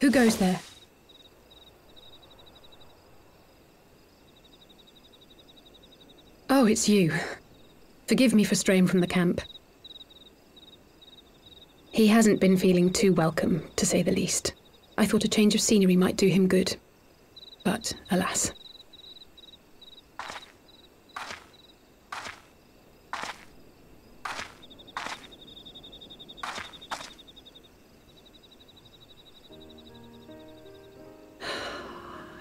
Who goes there? Oh, it's you. Forgive me for straying from the camp. He hasn't been feeling too welcome, to say the least. I thought a change of scenery might do him good. But, alas.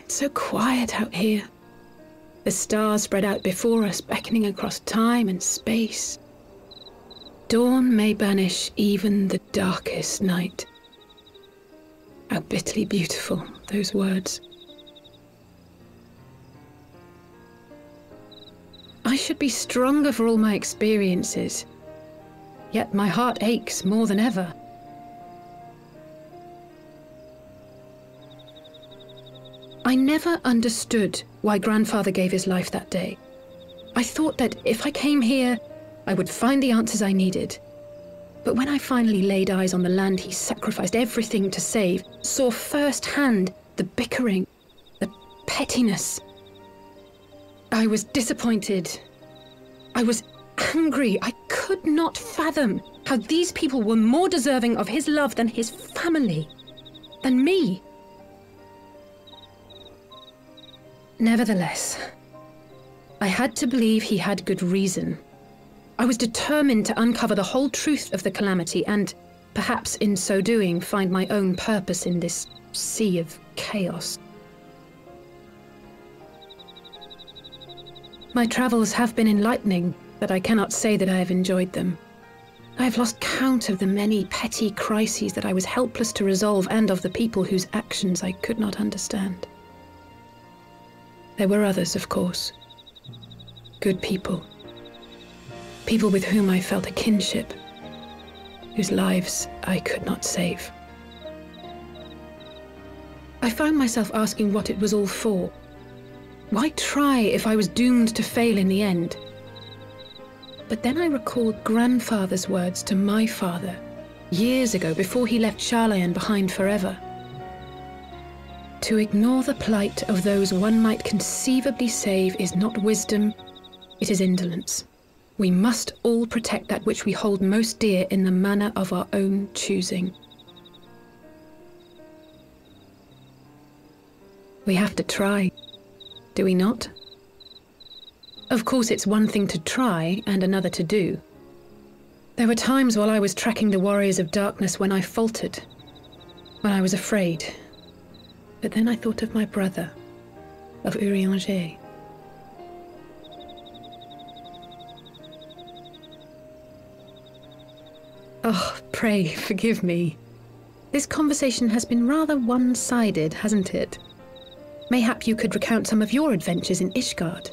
It's so quiet out here. The stars spread out before us, beckoning across time and space. Dawn may banish even the darkest night. How bitterly beautiful, those words. I should be stronger for all my experiences, yet my heart aches more than ever. I never understood why Grandfather gave his life that day. I thought that if I came here, I would find the answers I needed. But when I finally laid eyes on the land he sacrificed everything to save, saw firsthand the bickering, the pettiness, I was disappointed. I was angry. I could not fathom how these people were more deserving of his love than his family, than me. Nevertheless, I had to believe he had good reason. I was determined to uncover the whole truth of the calamity and, perhaps in so doing, find my own purpose in this sea of chaos. My travels have been enlightening, but I cannot say that I have enjoyed them. I have lost count of the many petty crises that I was helpless to resolve and of the people whose actions I could not understand. There were others, of course. Good people. People with whom I felt a kinship, whose lives I could not save. I found myself asking what it was all for. Why try if I was doomed to fail in the end? But then I recalled Grandfather's words to my father, years ago, before he left Charlayan behind forever. To ignore the plight of those one might conceivably save is not wisdom, it is indolence. We must all protect that which we hold most dear in the manner of our own choosing. We have to try, do we not? Of course, it's one thing to try and another to do. There were times while I was tracking the warriors of darkness when I faltered, when I was afraid. But then I thought of my brother, of Urianger. Oh, pray forgive me. This conversation has been rather one-sided, hasn't it? Mayhap you could recount some of your adventures in Ishgard.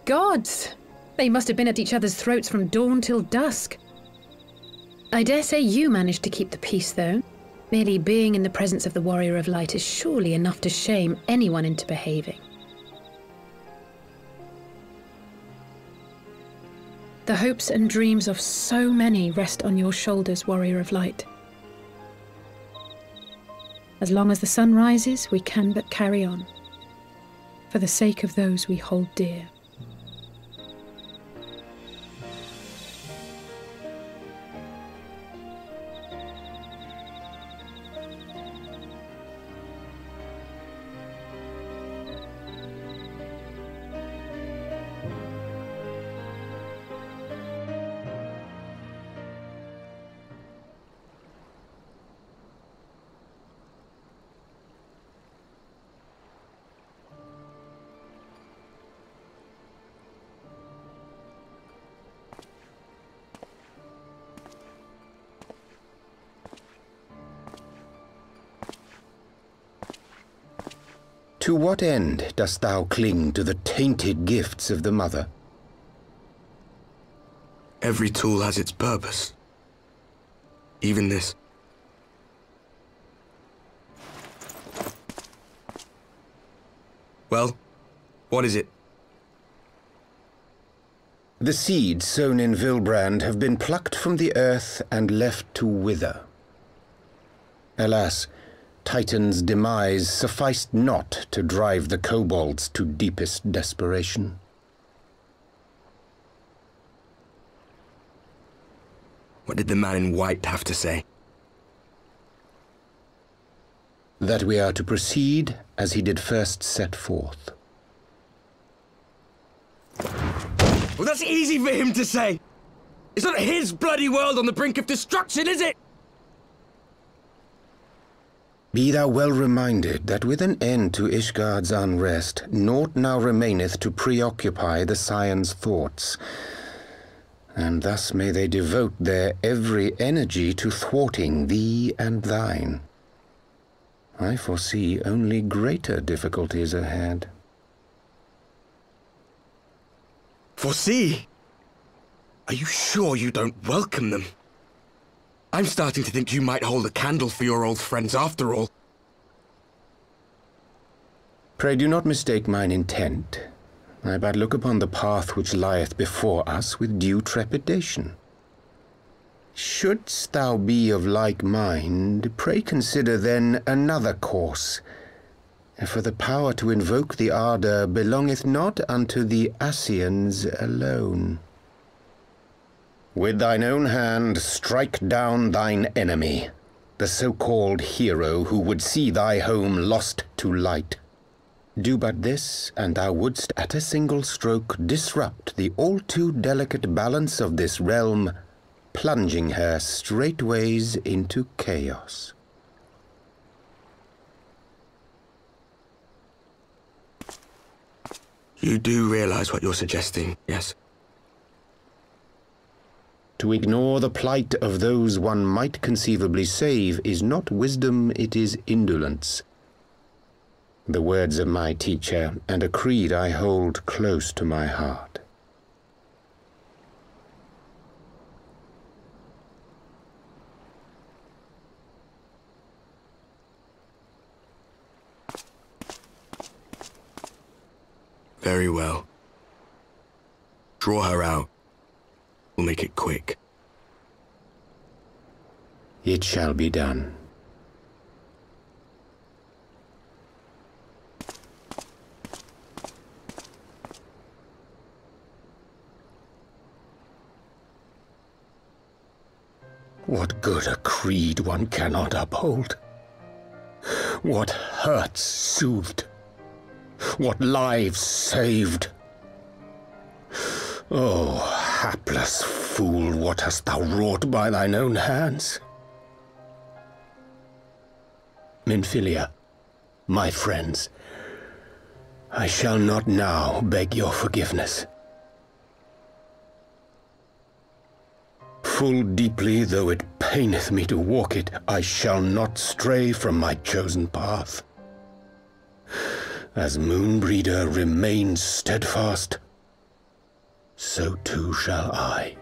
Gods! They must have been at each other's throats from dawn till dusk. I dare say you managed to keep the peace, though. Merely being in the presence of the Warrior of Light is surely enough to shame anyone into behaving. The hopes and dreams of so many rest on your shoulders, Warrior of Light. As long as the sun rises, we can but carry on, for the sake of those we hold dear. To what end dost thou cling to the tainted gifts of the Mother? Every tool has its purpose. Even this. Well, what is it? The seeds sown in Vilbrand have been plucked from the earth and left to wither. Alas, Titan's demise sufficed not to drive the kobolds to deepest desperation. What did the man in white have to say? That we are to proceed as he did first set forth. Well, that's easy for him to say. It's not his bloody world on the brink of destruction, is it? Be thou well reminded that with an end to Ishgard's unrest, naught now remaineth to preoccupy the Scion's thoughts, and thus may they devote their every energy to thwarting thee and thine. I foresee only greater difficulties ahead. Foresee? Are you sure you don't welcome them? I'm starting to think you might hold a candle for your old friends after all. Pray do not mistake mine intent. I but look upon the path which lieth before us with due trepidation. Shouldst thou be of like mind, pray consider then another course. For the power to invoke the ardour belongeth not unto the Ascians alone. With thine own hand strike down thine enemy, the so-called hero who would see thy home lost to light. Do but this, and thou wouldst at a single stroke disrupt the all-too delicate balance of this realm, plunging her straightways into chaos. You do realize what you're suggesting, yes? To ignore the plight of those one might conceivably save is not wisdom, it is indolence. The words of my teacher, and a creed I hold close to my heart. Very well. Draw her out. We'll make it quick. It shall be done. What good a creed one cannot uphold? What hurts soothed? What lives saved? Oh, hapless fool, what hast thou wrought by thine own hands? Minfilia, my friends, I shall not now beg your forgiveness. Full deeply though it paineth me to walk it, I shall not stray from my chosen path. As Moonbreeder remains steadfast, so too shall I.